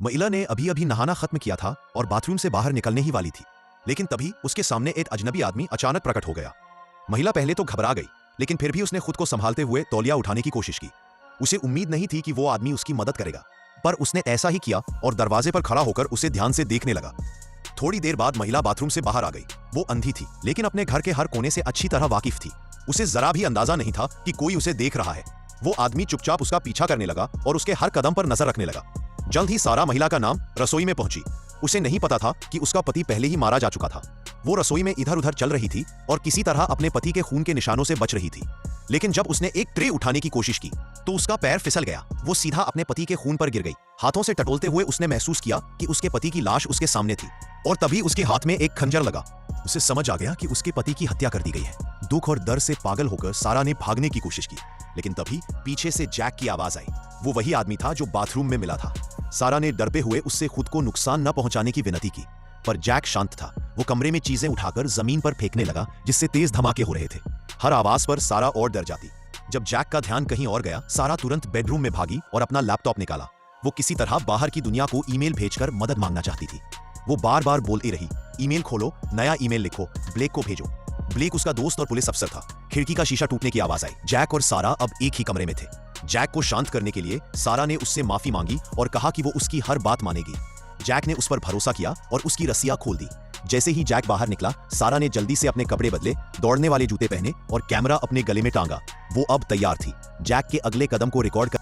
महिला ने अभी अभी नहाना खत्म किया था और बाथरूम से बाहर निकलने ही वाली थी, लेकिन तभी उसके सामने एक अजनबी आदमी अचानक प्रकट हो गया। महिला पहले तो घबरा गई, लेकिन फिर भी उसने खुद को संभालते हुए तौलिया उठाने की कोशिश की। उसे उम्मीद नहीं थी कि वो आदमी उसकी मदद करेगा, पर उसने ऐसा ही किया और दरवाजे पर खड़ा होकर उसे ध्यान से देखने लगा। थोड़ी देर बाद महिला बाथरूम से बाहर आ गई। वो अंधी थी, लेकिन अपने घर के हर कोने से अच्छी तरह वाकिफ थी। उसे जरा भी अंदाजा नहीं था कि कोई उसे देख रहा है। वो आदमी चुपचाप उसका पीछा करने लगा और उसके हर कदम पर नजर रखने लगा। जल्द ही सारा महिला का नाम रसोई में पहुंची। उसे नहीं पता था कि उसका पति पहले ही मारा जा चुका था। वो रसोई में इधर उधर चल रही थी और किसी तरह अपने पति के खून के निशानों से बच रही थी, लेकिन जब उसने एक ट्रे उठाने की कोशिश की तो उसका पैर फिसल गया। वो सीधा अपने पति के खून पर गिर गई। हाथों से टटोलते हुए उसने महसूस किया कि उसके पति की लाश उसके सामने थी और तभी उसके हाथ में एक खंजर लगा। उसे समझ आ गया कि उसके पति की हत्या कर दी गई है। दुख और डर से पागल होकर सारा ने भागने की कोशिश की, लेकिन तभी पीछे से जैक की आवाज आई। वो वही आदमी था जो बाथरूम में मिला था। सारा ने डरते हुए उससे खुद को नुकसान न पहुंचाने की विनती की, पर जैक शांत था। वो कमरे में चीजें उठाकर जमीन पर फेंकने लगा, जिससे तेज धमाके हो रहे थे। हर आवाज पर सारा और डर जाती। जब जैक का ध्यान कहीं और गया, सारा तुरंत बेडरूम में भागी और अपना लैपटॉप निकाला। वो किसी तरह बाहर की दुनिया को ईमेल भेजकर मदद मांगना चाहती थी। वो बार बार बोलती रही, ईमेल खोलो, नया ईमेल लिखो, ब्लेक को भेजो। ब्लेक उसका दोस्त और पुलिस अफसर था। खिड़की का शीशा टूटने की आवाज आई। जैक और सारा अब एक ही कमरे में थे। जैक को शांत करने के लिए सारा ने उससे माफी मांगी और कहा कि वो उसकी हर बात मानेगी। जैक ने उस पर भरोसा किया और उसकी रस्सियां खोल दी। जैसे ही जैक बाहर निकला, सारा ने जल्दी से अपने कपड़े बदले, दौड़ने वाले जूते पहने और कैमरा अपने गले में टांगा। वो अब तैयार थी। जैक के अगले कदम को रिकॉर्ड कर